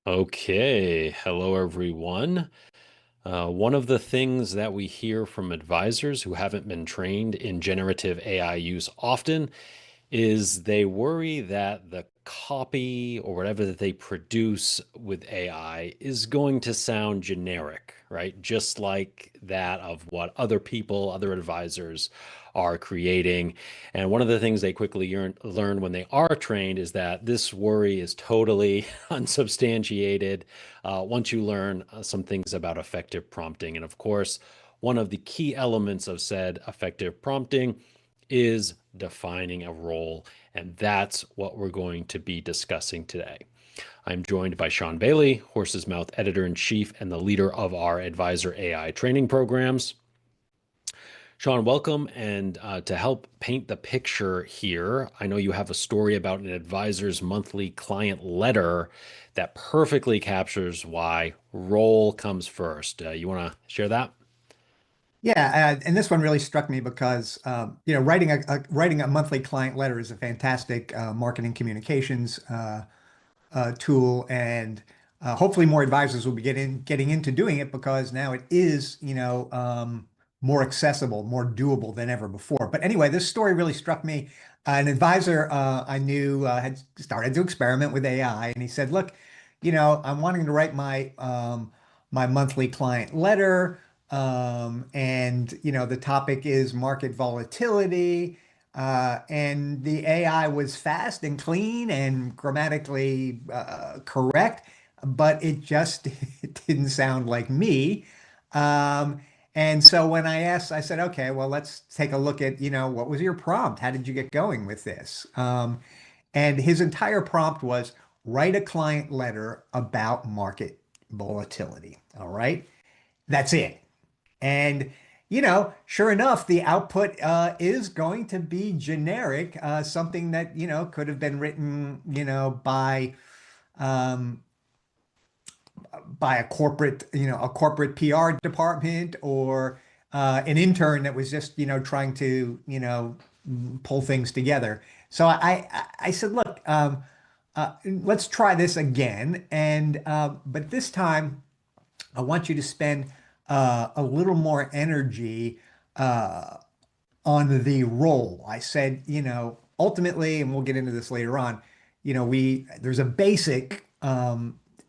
Okay, hello everyone. One of the things that we hear from advisors who haven't been trained in generative AI use often is they worry that the copy or whatever that they produce with AI is going to sound generic, right? Just like that of what other people, other advisors are creating. And one of the things they quickly learn when they are trained is that this worry is totally unsubstantiated once you learn some things about effective prompting. And of course, one of the key elements of said effective prompting is defining a role. And that's what we're going to be discussing today. I'm joined by Sean Bailey, Horse's Mouth Editor in Chief and the leader of our Advisor AI training programs. Sean, welcome. And to help paint the picture here, I know you have a story about an advisor's monthly client letter that perfectly captures why role comes first. You want to share that? Yeah, and this one really struck me because writing a monthly client letter is a fantastic marketing communications tool, and hopefully more advisors will be getting into doing it because now it is more accessible, more doable than ever before. But anyway, this story really struck me. An advisor I knew had started to experiment with AI, and he said, "Look, I'm wanting to write my monthly client letter." And the topic is market volatility. And the AI was fast and clean and grammatically correct, but it just it didn't sound like me. And so when I asked, I said, okay, well, let's take a look at, what was your prompt? How did you get going with this? And his entire prompt was write a client letter about market volatility. All right. That's it. And, sure enough, the output is going to be generic, something that, could have been written, um, by a corporate PR department or an intern that was just, trying to, pull things together. So I said, look, let's try this again. But this time, I want you to spend a little more energy uh, on the role. I said, ultimately, and we'll get into this later on, there's a basic,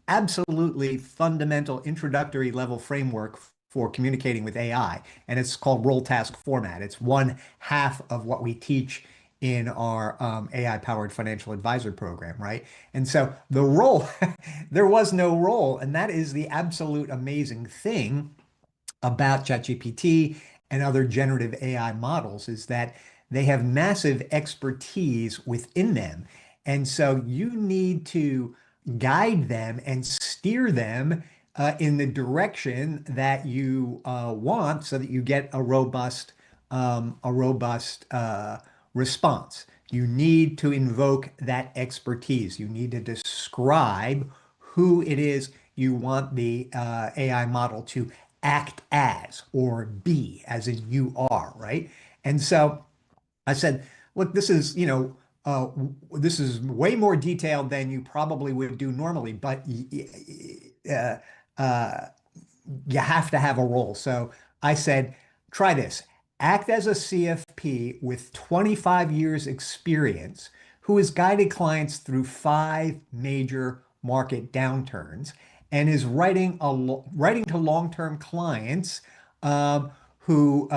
absolutely fundamental introductory level framework for communicating with AI, and it's called role task format. It's one half of what we teach in our AI powered financial advisor program, right? And so the role, there was no role, and that is the absolute amazing thing about ChatGPT and other generative AI models is that they have massive expertise within them. And so you need to guide them and steer them in the direction that you want so that you get a robust response. You need to invoke that expertise. You need to describe who it is you want the AI model to act as or be, as in you are, right? And so I said, look, this is way more detailed than you probably would do normally, but uh, uh, you have to have a role. So I said, try this. Act as a CFP with 25 years experience who has guided clients through five major market downturns and is writing to long-term clients who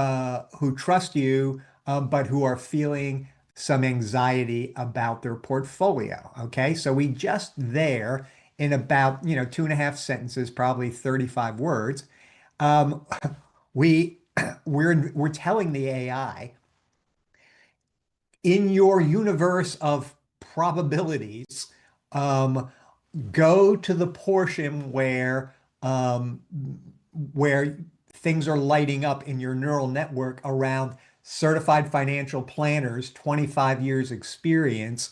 trust you, but who are feeling some anxiety about their portfolio. Okay, so we just there in about 2.5 sentences, probably 35 words, um, we we're telling the AI in your universe of probabilities, um, go to the portion where things are lighting up in your neural network around certified financial planners, 25 years experience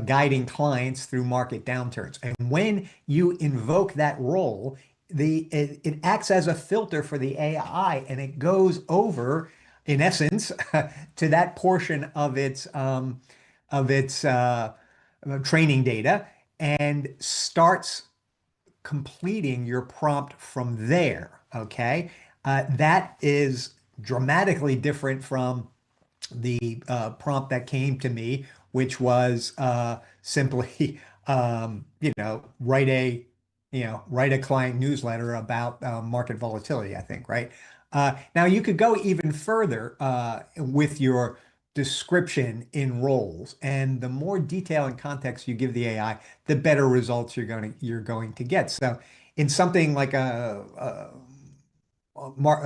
guiding clients through market downturns. And when you invoke that role, it acts as a filter for the AI and it goes over, in essence, to that portion of its training data and starts completing your prompt from there. Okay. That is dramatically different from the prompt that came to me, which was simply, write a client newsletter about market volatility, I think, right? Now you could go even further with your description in roles, and the more detail and context you give the AI, the better results you're going to get. So in something like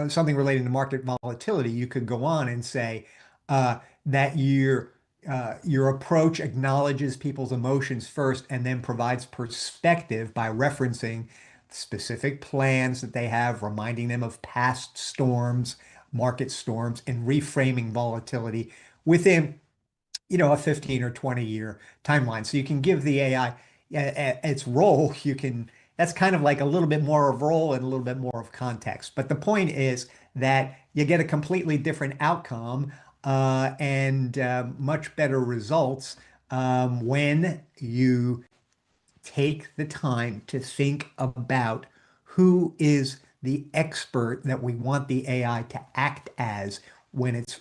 something relating to market volatility, you could go on and say that your approach acknowledges people's emotions first and then provides perspective by referencing specific plans that they have, reminding them of past storms, market storms, and reframing volatility within a 15 or 20 year timeline. So you can give the AI its role. That's kind of like a little bit more of role and a little bit more of context. But the point is that you get a completely different outcome and much better results when you take the time to think about who is the expert that we want the AI to act as when it's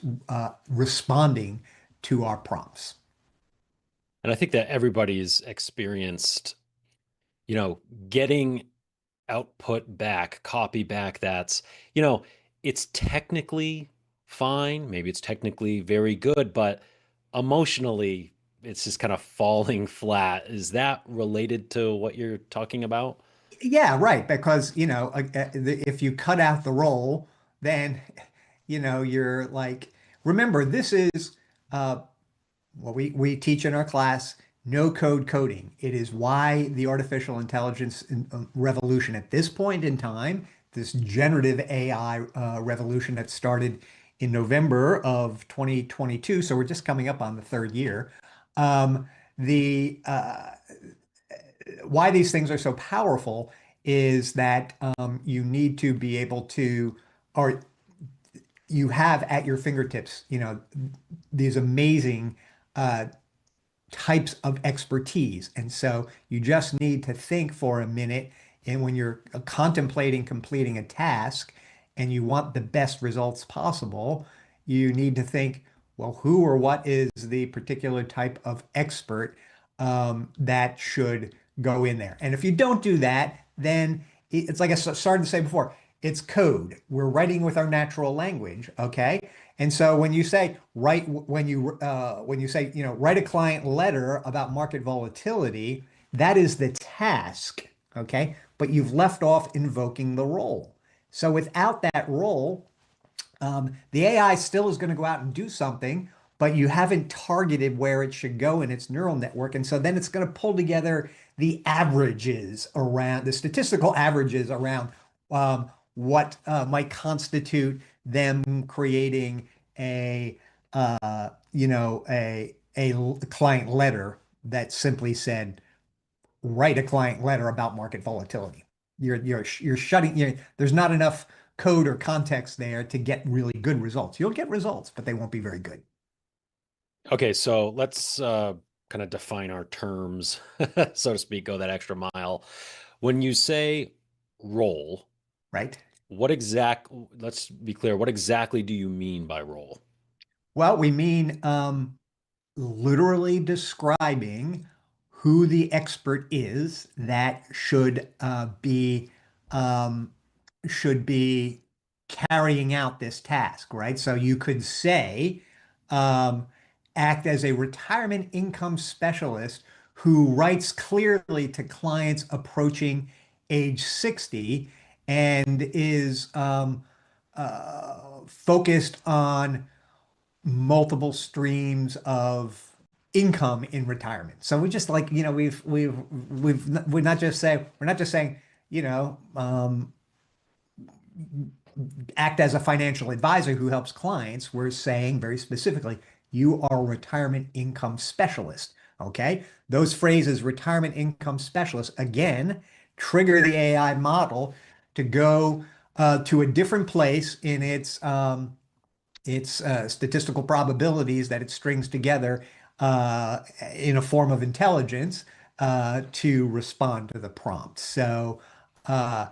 responding to our prompts. And I think that everybody's experienced, you know, getting output back, copy back that's, you know, it's technically fine. Maybe it's technically very good, but emotionally, it's just kind of falling flat. Is that related to what you're talking about? Yeah, right. Because, if you cut out the role, then, you're like, remember, this is uh, what we teach in our class, no code coding. It is why the artificial intelligence revolution at this point in time, this generative AI revolution that started in November of 2022. So we're just coming up on the third year. The Why these things are so powerful is that you need to be able to, or you have at your fingertips, these amazing uh, types of expertise. And so you just need to think for a minute. And when you're contemplating completing a task and you want the best results possible, you need to think, well, who or what is the particular type of expert that should go in there? And if you don't do that, then it's like I started to say before, it's code. We're writing with our natural language, okay? And so when you say write a client letter about market volatility, that is the task, okay? But you've left off invoking the role. So without that role, the AI still is going to go out and do something, but you haven't targeted where it should go in its neural network. And so then it's going to pull together the statistical averages around what might constitute them creating a client letter that simply said, write a client letter about market volatility. You're shutting, there's not enough code or context there to get really good results. You'll get results, but they won't be very good, Okay, so let's kind of define our terms, so to speak, go that extra mile. When you say role, right? let's be clear, what exactly do you mean by role? Well, we mean literally describing who the expert is that um, should be carrying out this task, right? So you could say, um, act as a retirement income specialist who writes clearly to clients approaching age 60 and is focused on multiple streams of income in retirement. So we just like, we're not just saying, you know, um, act as a financial advisor who helps clients. We're saying very specifically, you are a retirement income specialist. Okay. Those phrases, retirement income specialist, again, trigger the AI model to go to a different place in its statistical probabilities that it strings together in a form of intelligence to respond to the prompt. So uh,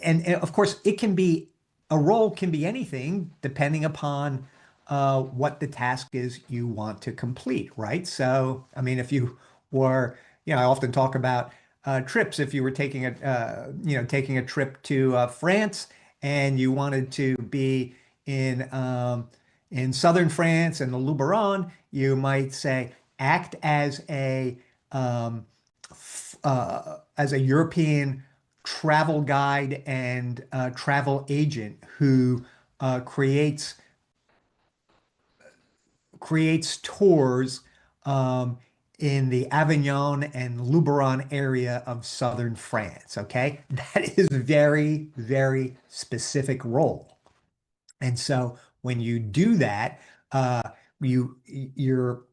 and of course it can be a role can be anything depending upon what the task is you want to complete, right? So I mean, if you were, I often talk about trips. If you were taking taking a trip to France and you wanted to be in in southern France and the Luberon, you might say act um, as a European travel guide and travel agent who creates tours um, in the Avignon and Luberon area of southern France. Okay, that is very, very specific role. And so when you do that, uh, you're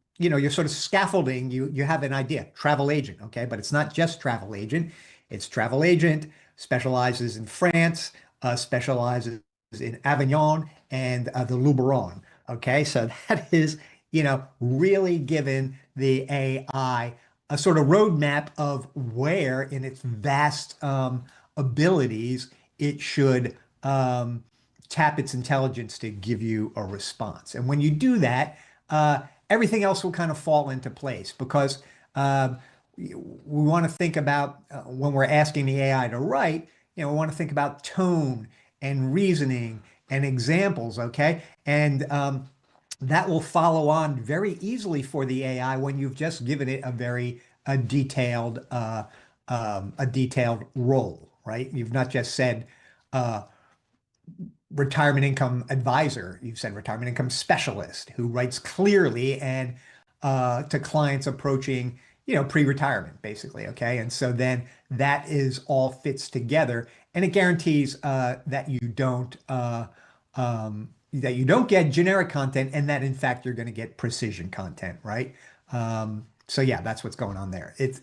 sort of scaffolding. You have an idea, travel agent, okay, but it's not just travel agent. It's travel agent specializes in France, specializes in Avignon and the Luberon. Okay, so that is really given the AI a sort of roadmap of where in its vast abilities it should tap its intelligence to give you a response. And when you do that, everything else will kind of fall into place because we want to think about when we're asking the AI to write, we want to think about tone and reasoning and examples, okay? And that will follow on very easily for the AI when you've just given it a detailed role, right? You've not just said uh, retirement income advisor. You've said retirement income specialist who writes clearly and to clients approaching, pre-retirement, basically. Okay. And so then that is all fits together and it guarantees that you don't get generic content and that in fact you're going to get precision content, right? So yeah, that's what's going on there. It's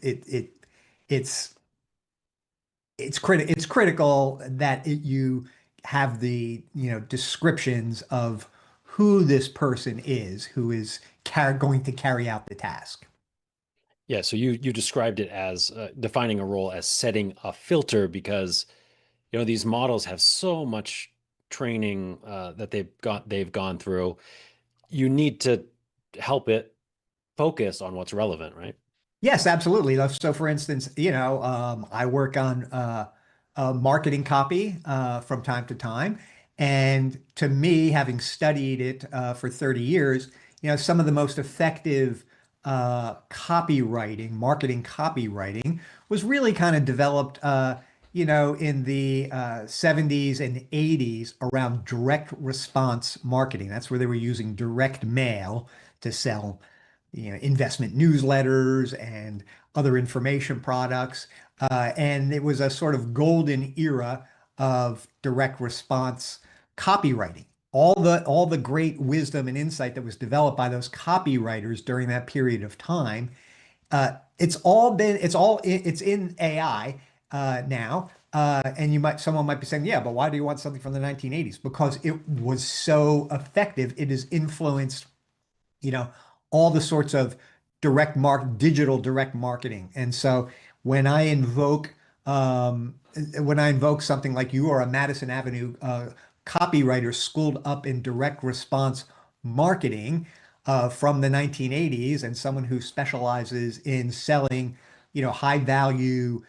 it's critical that you have the descriptions of who this person is who is going to carry out the task. Yeah, so you described it as defining a role as setting a filter because these models have so much training that they've gone through. You need to help it focus on what's relevant, right? Yes, absolutely. So, for instance, I work on marketing copy from time to time, and to me, having studied it for 30 years, some of the most effective copywriting, marketing copywriting, was really kind of developed, in the 70s and 80s around direct response marketing. That's where they were using direct mail to sell investment newsletters and other information products. And it was a sort of golden era of direct response copywriting. All the great wisdom and insight that was developed by those copywriters during that period of time, it's in AI now. And someone might be saying, yeah, but why do you want something from the 1980s? Because it was so effective. It has influenced you know, all the sorts of digital direct marketing. And so when I invoke, something like you are a Madison Avenue copywriter schooled up in direct response marketing from the 1980s and someone who specializes in selling, high value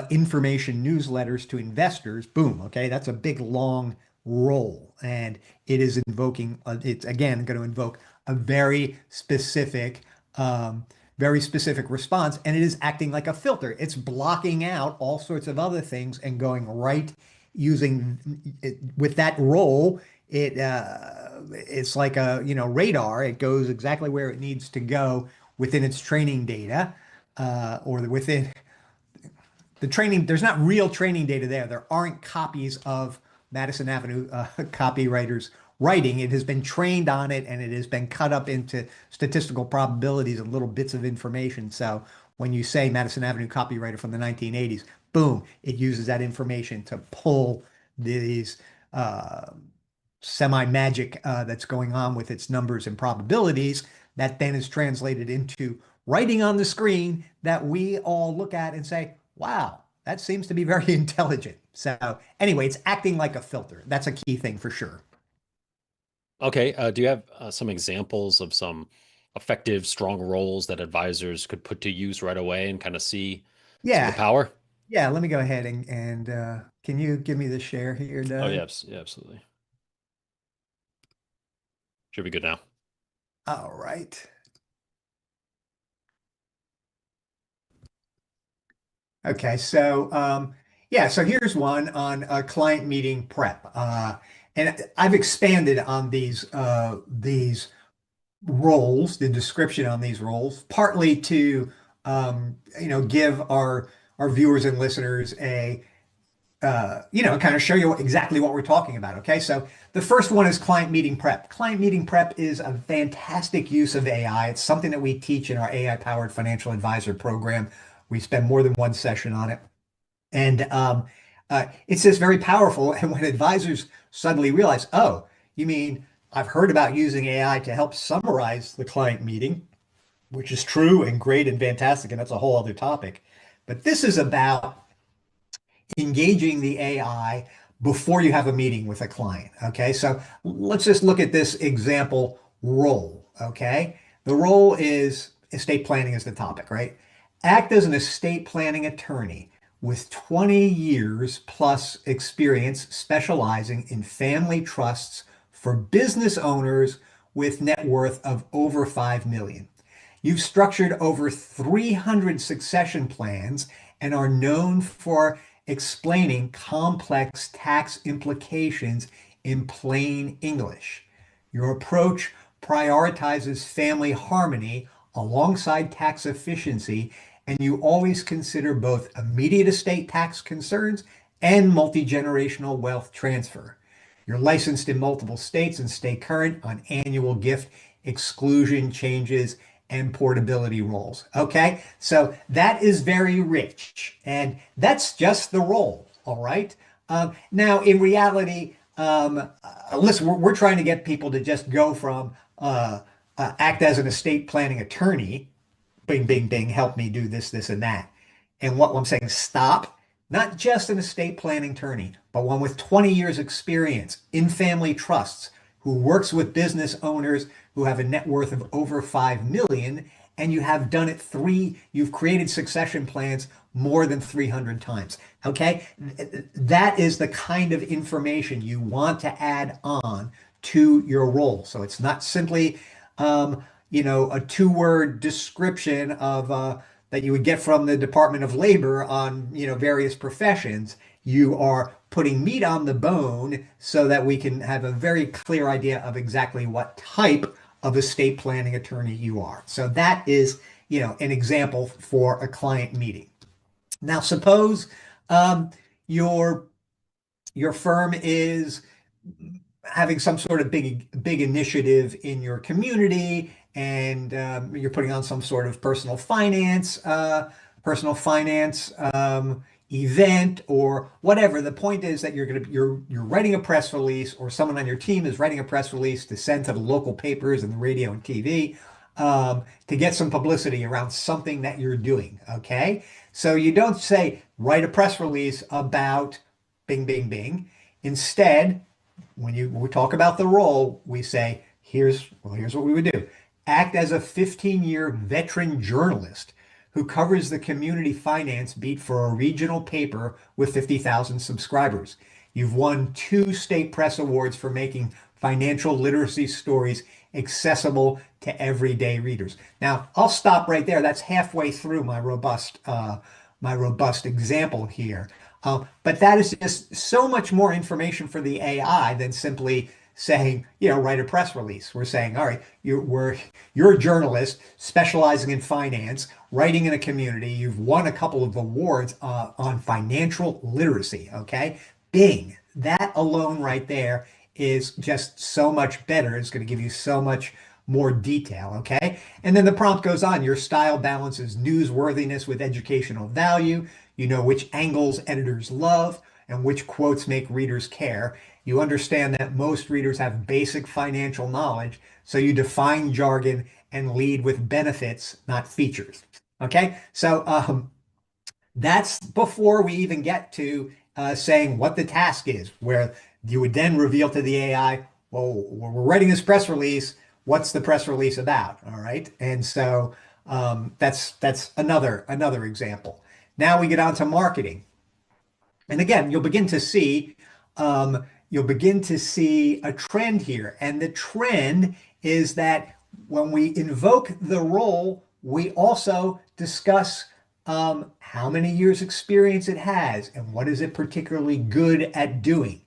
information newsletters to investors, boom, okay, that's a big long role. And it's again going to invoke a um, very specific response, and it is acting like a filter. It's blocking out all sorts of other things and going right using it with that role. It's like a radar. It goes exactly where it needs to go within its training data, or within the training. There's not real training data there. There aren't copies of Madison Avenue copywriters writing. It has been trained on it and it has been cut up into statistical probabilities and little bits of information. So when you say Madison Avenue copywriter from the 1980s, boom, it uses that information to pull these semi-magic that's going on with its numbers and probabilities that then is translated into writing on the screen that we all look at and say, wow, that seems to be very intelligent. So anyway, it's acting like a filter. That's a key thing for sure. Okay. Do you have some examples of some effective, strong roles that advisors could put to use right away and kind of see the Yeah. power? Yeah. Let me go ahead and can you give me the share here, Oh, Doug? yeah, yeah, absolutely. Should be good now. All right. Okay, so yeah, so here's one on client meeting prep, and I've expanded on these roles, the description on these roles, partly to give our viewers and listeners a kind of show you exactly what we're talking about. Okay, so the first one is client meeting prep. Client meeting prep is a fantastic use of AI. It's something that we teach in our AI-powered financial advisor program. We spend more than one session on it. And it's just very powerful. And when advisors suddenly realize, oh, you mean I've heard about using AI to help summarize the client meeting, which is true and great and fantastic, and that's a whole other topic. But this is about engaging the AI before you have a meeting with a client. Okay, so let's just look at this example role. Okay, the role is estate planning is the topic, right? Act as an estate planning attorney with 20 years plus experience specializing in family trusts for business owners with net worth of over 5 million. You've structured over 300 succession plans and are known for explaining complex tax implications in plain English. Your approach prioritizes family harmony alongside tax efficiency, and you always consider both immediate estate tax concerns and multi-generational wealth transfer. You're licensed in multiple states and stay current on annual gift exclusion changes and portability rules. Okay, so that is very rich, and that's just the role. All right. Now, in reality, listen, we're trying to get people to just go from act as an estate planning attorney, bing, bing, bing, help me do this, this, and that. And what I'm saying, stop, not just an estate planning attorney, but one with 20 years experience in family trusts who works with business owners who have a net worth of over 5 million, and you have done it you've created succession plans more than 300 times. Okay. That is the kind of information you want to add on to your role. So it's not simply, a two-word description of that you would get from the Department of Labor on, various professions. You are putting meat on the bone so that we can have a very clear idea of exactly what type of estate planning attorney you are. So that is, an example for a client meeting. Now, suppose your firm is having some sort of big initiative in your community, and you're putting on some sort of personal finance event or whatever. The point is that you're writing a press release, or someone on your team is writing a press release to send to the local papers and the radio and TV, to get some publicity around something that you're doing. Okay, so you don't say write a press release about bing, bing, bing. Instead, when we talk about the role, we say, here's what we would do. Act as a 15-year veteran journalist who covers the community finance beat for a regional paper with 50,000 subscribers. You've won 2 state press awards for making financial literacy stories accessible to everyday readers. Now, I'll stop right there. That's halfway through my robust example here. But that is just so much more information for the AI than simply saying, write a press release. We're saying, all right, you're a journalist specializing in finance, writing in a community. You've won a couple of awards on financial literacy. Okay, bing, that alone right there is just so much better. It's going to give you so much more detail. Okay, and then the prompt goes on. Your style balances newsworthiness with educational value. You know which angles editors love and which quotes make readers care. You understand that most readers have basic financial knowledge, so you define jargon and lead with benefits, not features. Okay, so that's before we even get to saying what the task is, where you would then reveal to the AI, well, we're writing this press release. What's the press release about? All right. And so that's another example. Now we get on to marketing. And again, you'll begin to see a trend here. And the trend is that when we invoke the role, we also discuss how many years experience it has and what is it particularly good at doing.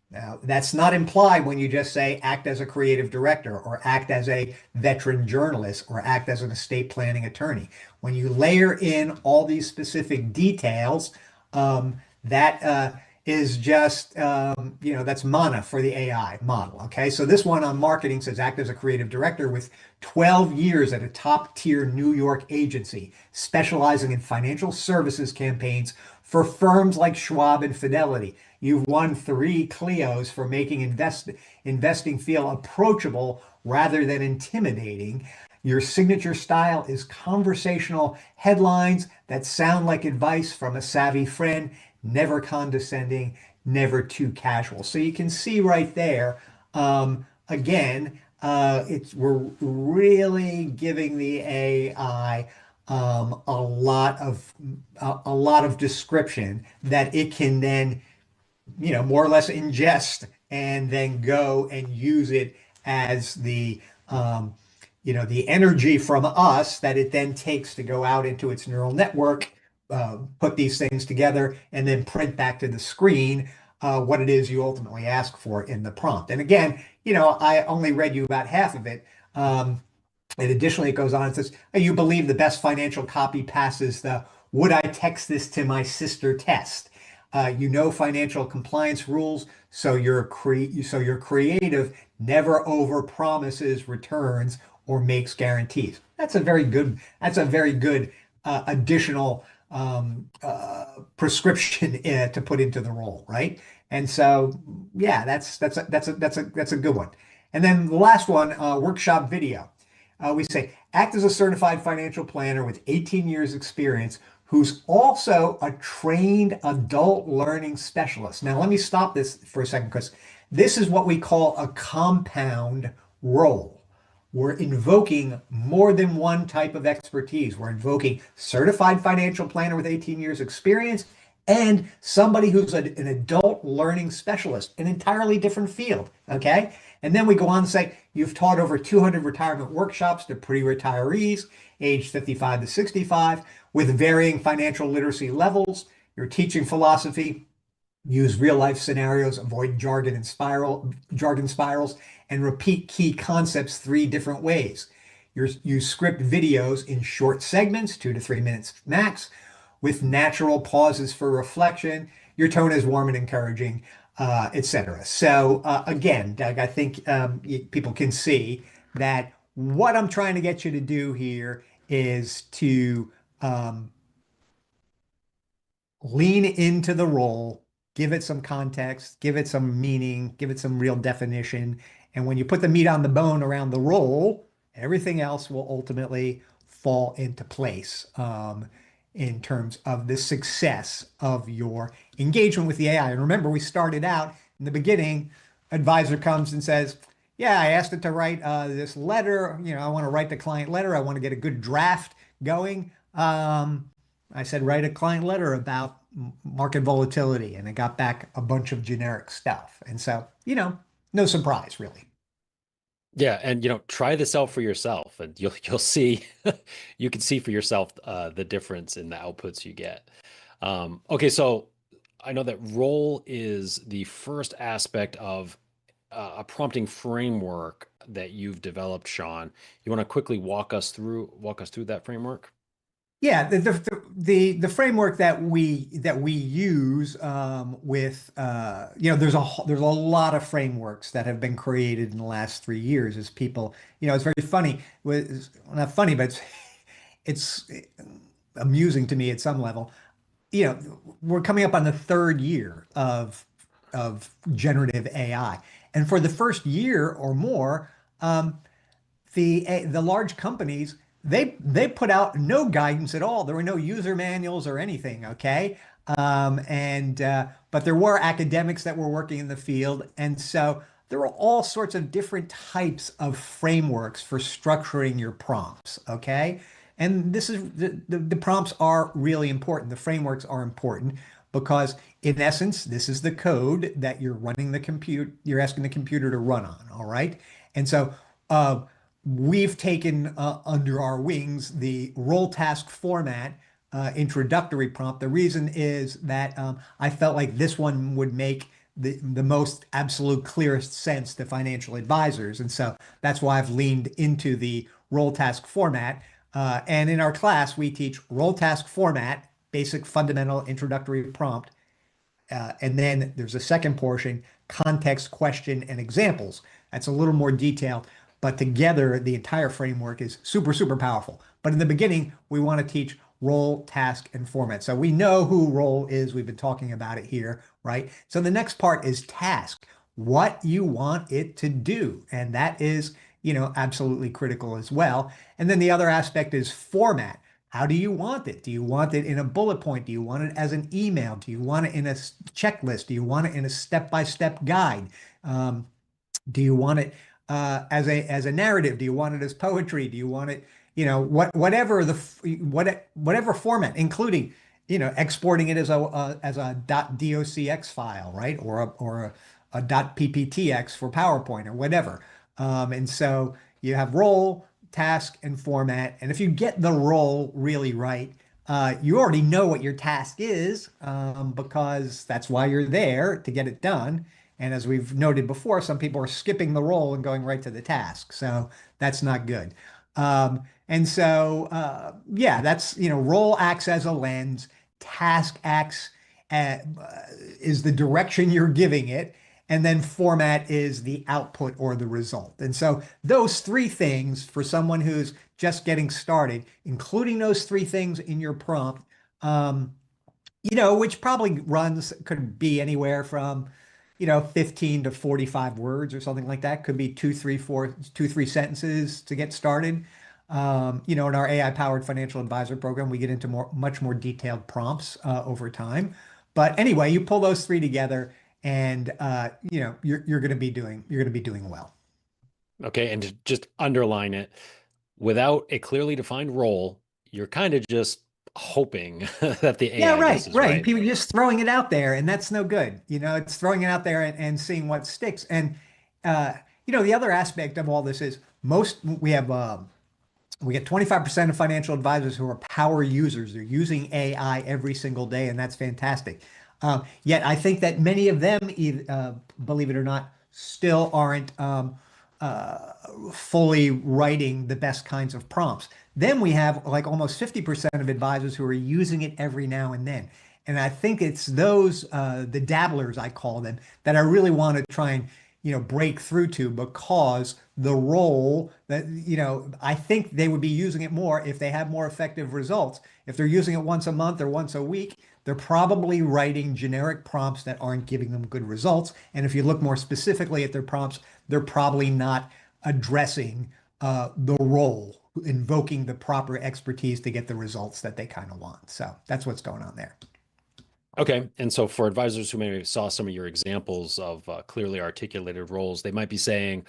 Now, that's not implied when you just say act as a creative director or act as a veteran journalist or act as an estate planning attorney. When you layer in all these specific details, that is just, that's mana for the AI model. Okay. So this one on marketing says act as a creative director with 12 years at a top tier New York agency specializing in financial services campaigns for firms like Schwab and Fidelity. You've won 3 Clios for making investing feel approachable rather than intimidating. Your signature style is conversational headlines that sound like advice from a savvy friend, never condescending, never too casual. So you can see right there, we're really giving the AI a lot of description that it can then more or less ingest and then go and use it as the energy from us that it then takes to go out into its neural network, put these things together, and then print back to the screen what it is you ultimately ask for in the prompt. And again, I only read you about half of it. And additionally, it goes on and says, "Oh, you believe the best financial copy passes the would I text this to my sister test. You know financial compliance rules, so your creative never over promises returns or makes guarantees." That's a very good additional prescription to put into the role, right? And so, yeah, that's a good one. And then the last one, workshop video. We say, act as a certified financial planner with 18 years experience who's also a trained adult learning specialist. Now, let me stop this for a second because this is what we call a compound role. We're invoking more than one type of expertise. We're invoking certified financial planner with 18 years experience and somebody who's an adult learning specialist, an entirely different field. Okay. And then we go on to say, you've taught over 200 retirement workshops to pre-retirees aged 55 to 65 with varying financial literacy levels. Your teaching philosophy: use real life scenarios, avoid jargon spirals, and repeat key concepts 3 different ways. You script videos in short segments, 2 to 3 minutes max, with natural pauses for reflection. Your tone is warm and encouraging, etc. So again, Doug, I think people can see that what I'm trying to get you to do here is to lean into the role, give it some context, give it some meaning, give it some real definition. And when you put the meat on the bone around the role, everything else will ultimately fall into place in terms of the success of your engagement with the AI. And remember, we started out in the beginning, advisor comes and says, yeah, I asked it to write this letter. I want to write the client letter. I want to get a good draft going. I said, write a client letter about market volatility, and it got back a bunch of generic stuff. And so, no surprise, really. Yeah, and try this out for yourself, and you'll see you can see for yourself the difference in the outputs you get. Okay, so I know that role is the first aspect of a prompting framework that you've developed, Sean. You want to quickly walk us through that framework? Yeah, the framework that we use with there's a lot of frameworks that have been created in the last 3 years as people, it's very funny, not funny, but it's amusing to me at some level. we're coming up on the third year of generative AI. And for the first year or more, um, the large companies, they put out no guidance at all. There were no user manuals or anything, okay? And but there were academics that were working in the field, and so there were all sorts of different types of frameworks for structuring your prompts, okay? And this is the prompts are really important. The frameworks are important because in essence, this is the code that you're running the compute, you're asking the computer to run on, all right? And so uh, we've taken under our wings the role task format introductory prompt. The reason is that I felt like this one would make the most absolute clearest sense to financial advisors. And so that's why I've leaned into the role task format. And in our class, we teach role task format, basic fundamental introductory prompt. And then there's a second portion, context, question, and examples. That's a little more detailed, but together the entire framework is super, super powerful. But in the beginning, we want to teach role, task, and format. So we know who role is. We've been talking about it here, right? So the next part is task, what you want it to do. And that is, absolutely critical as well. And then the other aspect is format. How do you want it? Do you want it in a bullet point? Do you want it as an email? Do you want it in a checklist? Do you want it in a step-by-step guide? Um, do you want it as a narrative? Do you want it as poetry? Do you want it, whatever format, including, exporting it as a .docx file, right? Or a .pptx for PowerPoint or whatever. And so you have role, task, and format. And if you get the role really right, you already know what your task is because that's why you're there to get it done. And as we've noted before, some people are skipping the role and going right to the task. So that's not good. And so, yeah, that's, role acts as a lens, task acts is the direction you're giving it, and then format is the output or the result. And so those three things for someone who's just getting started, including those three things in your prompt, which probably could be anywhere from, 15 to 45 words or something like that. Could be two, three sentences to get started. In our AI-powered financial advisor program, we get into much more detailed prompts over time. But anyway, you pull those three together, and you're going to be doing well. Okay, and to just underline it, without a clearly defined role, you're kind of just hoping that the Yeah, AI right, guesses right. right. People just throwing it out there, and that's no good. It's throwing it out there and seeing what sticks. And uh, the other aspect of all this is we get 25% of financial advisors who are power users. They're using AI every single day, and that's fantastic. Yet I think that many of them, believe it or not, still aren't fully writing the best kinds of prompts. Then we have like almost 50% of advisors who are using it every now and then. And I think it's those, the dabblers, I call them, that I really want to try and, break through to because the role that, I think they would be using it more if they have more effective results. If they're using it once a month or once a week, they're probably writing generic prompts that aren't giving them good results. And if you look more specifically at their prompts, they're probably not addressing the role, invoking the proper expertise to get the results that they kind of want. So that's what's going on there. Okay, and so for advisors who maybe saw some of your examples of clearly articulated roles, they might be saying,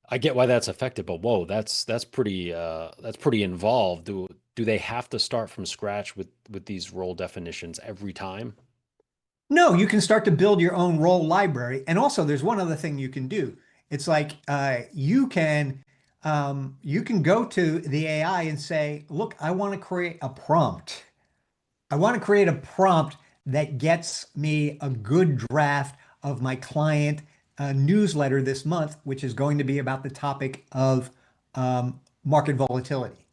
"I get why that's effective, but whoa, that's pretty involved. Do they have to start from scratch with these role definitions every time?" No, you can start to build your own role library. And also, there's one other thing you can do. It's like you can go to the AI and say, "Look, I want to create a prompt. I want to create a prompt that gets me a good draft of my client newsletter this month, which is going to be about the topic of market volatility.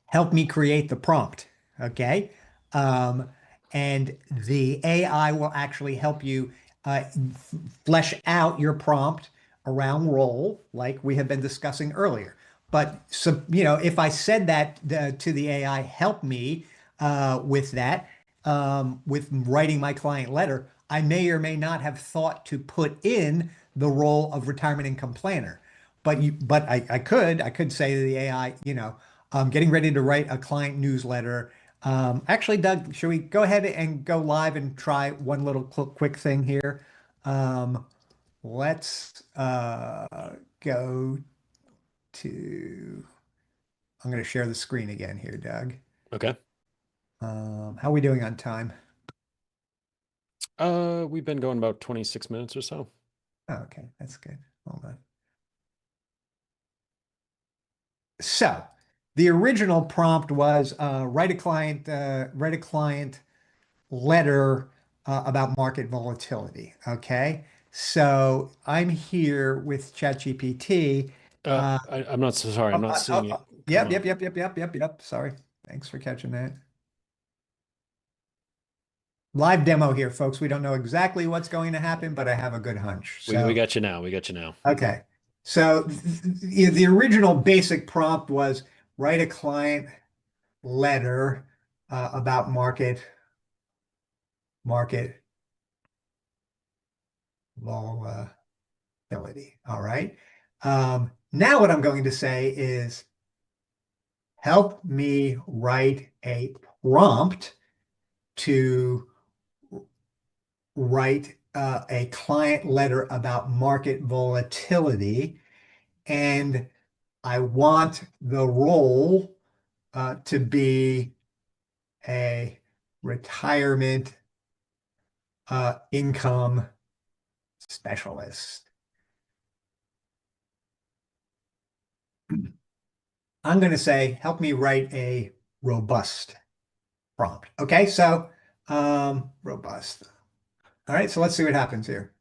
Help me create the prompt." Okay. Um, and the AI will actually help you flesh out your prompt around role, like we have been discussing earlier. But so, if I said that to the AI, help me, with that. With writing my client letter, I may or may not have thought to put in the role of retirement income planner. But I could say to the AI, I'm getting ready to write a client newsletter. Actually, Doug, should we go ahead and go live and try one little quick thing here? Um, let's go to, I'm going to share the screen again here, Doug. Okay. How are we doing on time? We've been going about 26 minutes or so. Oh, okay, that's good. Hold on. So the original prompt was write a client letter about market volatility. Okay. So I'm here with ChatGPT. Uh, I'm not so sorry. I'm not seeing it come yep, up. yep, yep, yep, yep, yep, yep. Sorry. Thanks for catching that. Live demo here, folks. We don't know exactly what's going to happen, but I have a good hunch. We So, got you now. We got you now. okay. So the original basic prompt was write a client letter about market volatility. All right. Now what I'm going to say is help me write a prompt to write a client letter about market volatility, and I want the role to be a retirement income specialist. I'm going to say, help me write a robust prompt. Okay, so robust. All right, so let's see what happens here.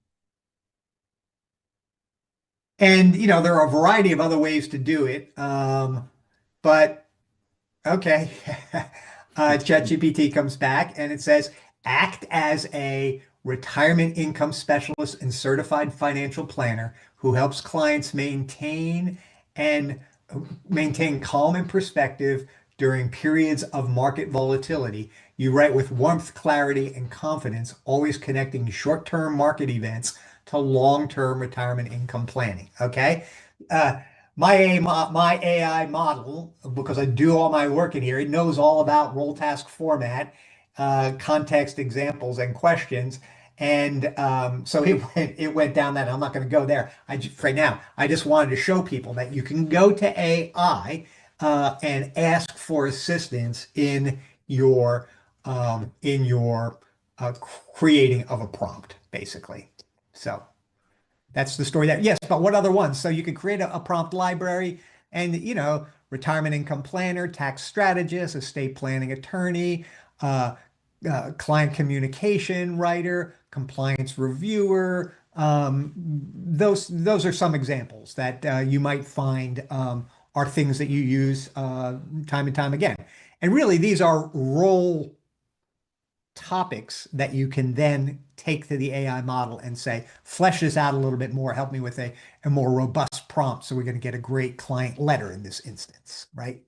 And there are a variety of other ways to do it. But okay. ChatGPT comes back and it says, act as a retirement income specialist and certified financial planner who helps clients and maintain calm and perspective during periods of market volatility. You write with warmth, clarity, and confidence, always connecting short-term market events to long-term retirement income planning. Okay. Uh, my AI model, because I do all my work in here, it knows all about role task format, context examples, and questions. And so it went down that. I'm not going to go there. Right now, I just wanted to show people that you can go to AI and ask for assistance in your creating of a prompt, basically. So. That's the story there. Yes, but what other ones? So you could create a prompt library and, retirement income planner, tax strategist, estate planning attorney, uh, client communication writer, compliance reviewer. Those are some examples that you might find are things that you use time and time again. And really, these are role topics that you can then take to the AI model and say, flesh this out a little bit more, help me with a more robust prompt. So we're going to get a great client letter in this instance, right?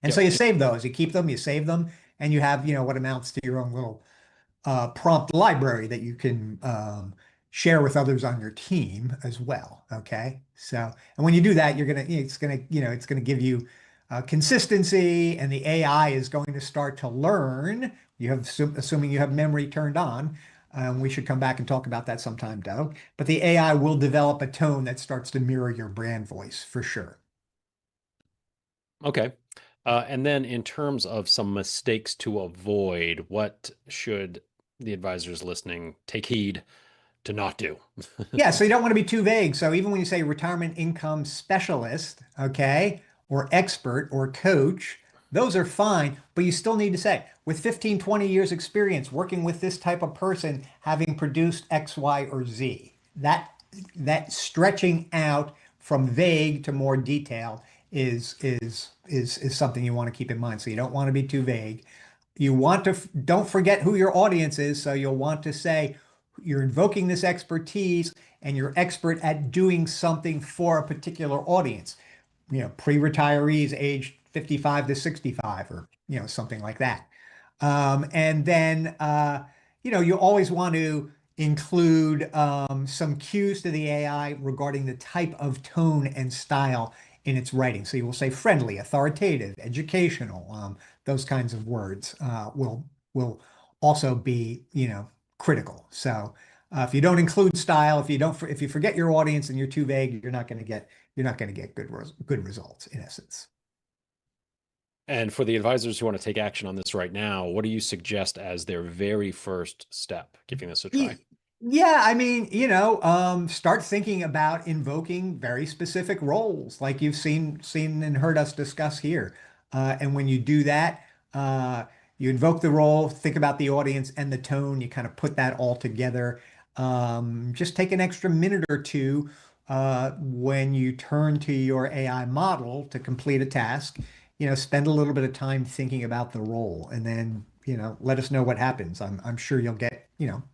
And so Yep. you save those, you keep them, you save them, and you have, what amounts to your own little prompt library that you can share with others on your team as well. Okay. So, and when you do that, it's gonna give you consistency, and the AI is going to start to learn. Assuming you have memory turned on. We should come back and talk about that sometime, Doug. But the AI will develop a tone that starts to mirror your brand voice for sure. Okay. And then in terms of some mistakes to avoid, what should the advisors listening take heed to not do? Yeah, so you don't want to be too vague. So even when you say retirement income specialist, okay, or expert or coach, those are fine, but you still need to say, with 15, 20 years experience working with this type of person, having produced X, Y, or Z. That stretching out from vague to more detail is something you want to keep in mind. So you don't want to be too vague. You want to don't forget who your audience is. So you'll want to say you're invoking this expertise and you're expert at doing something for a particular audience, pre-retirees aged 55 to 65 or, something like that. And then, you always want to include some cues to the AI regarding the type of tone and style in its writing. So you will say friendly, authoritative, educational, those kinds of words will also be, critical. So if you don't include style, if you forget your audience and you're too vague, you're not going to get good results in essence. And for the advisors who want to take action on this right now, what do you suggest as their very first step, giving this a try? Yeah, I mean, start thinking about invoking very specific roles, like you've seen and heard us discuss here. And when you do that, uh, you invoke the role, think about the audience and the tone. You kind of put that all together. Just take an extra minute or two when you turn to your AI model to complete a task. Spend a little bit of time thinking about the role, and then let us know what happens. I'm sure you'll get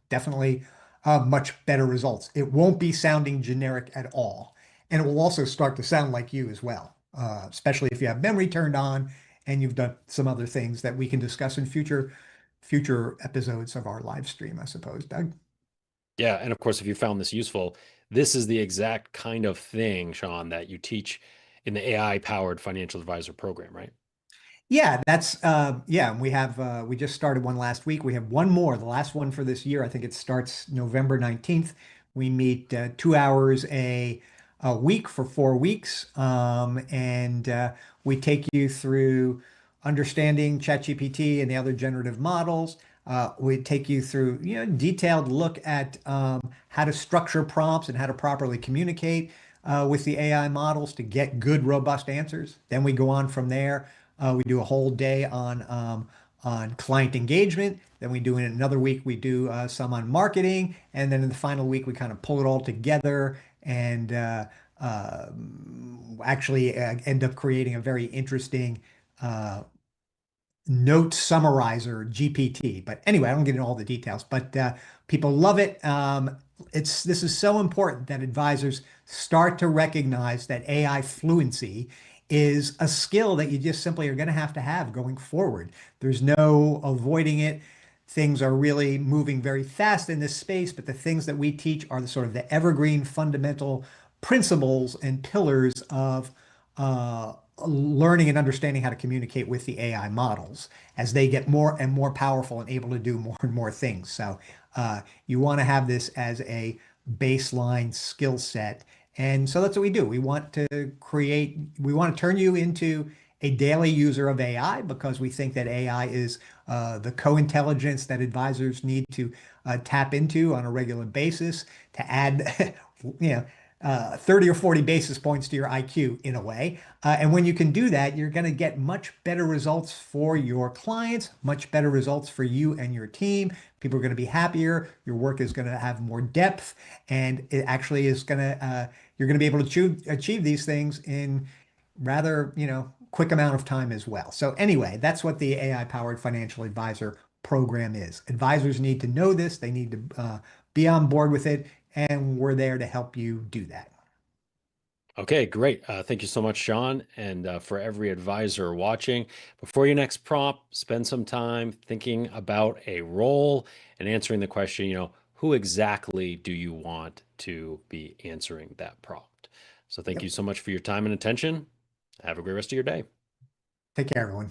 definitely much better results. It won't be sounding generic at all. And it will also start to sound like you as well, especially if you have memory turned on and you've done some other things that we can discuss in future episodes of our live stream, I suppose, Doug. Yeah, and of course, if you found this useful, this is the exact kind of thing, Sean, that you teach in the AI-powered financial advisor program, right? Yeah, we just started one last week. We have one more, the last one for this year. I think it starts November 19th. We meet 2 hours a week for 4 weeks. And we take you through understanding ChatGPT and the other generative models. We take you through, detailed look at how to structure prompts and how to properly communicate with the AI models to get good, robust answers. Then we go on from there. We do a whole day on client engagement. Then we do in another week we do some on marketing, and then in the final week we kind of pull it all together and uh, actually end up creating a very interesting uh, note summarizer GPT. But anyway, I don't get into all the details, but people love it. This is so important that advisors start to recognize that AI fluency is a skill that you just simply are going to have going forward. There's no avoiding it. Things are really moving very fast in this space, but the things that we teach are the sort of the evergreen fundamental principles and pillars of learning and understanding how to communicate with the AI models as they get more and more powerful and able to do more and more things. So you want to have this as a baseline skill set. And so that's what we do. We want to turn you into a daily user of AI because we think that AI is the co-intelligence that advisors need to tap into on a regular basis to add, you know, 30 or 40 basis points to your IQ in a way. And when you can do that, you're going to get much better results for your clients, much better results for you and your team. People are going to be happier. Your work is going to have more depth, and it actually is going to, you're going to be able to achieve these things in rather, quick amount of time as well. So anyway, that's what the AI powered financial advisor program is. Advisors need to know this. They need to be on board with it, and we're there to help you do that. Okay, great. Thank you so much, Sean. And for every advisor watching, before your next prompt, spend some time thinking about a role and answering the question, who exactly do you want to be answering that prompt? So thank Yep. you so much for your time and attention. Have a great rest of your day. Take care, everyone.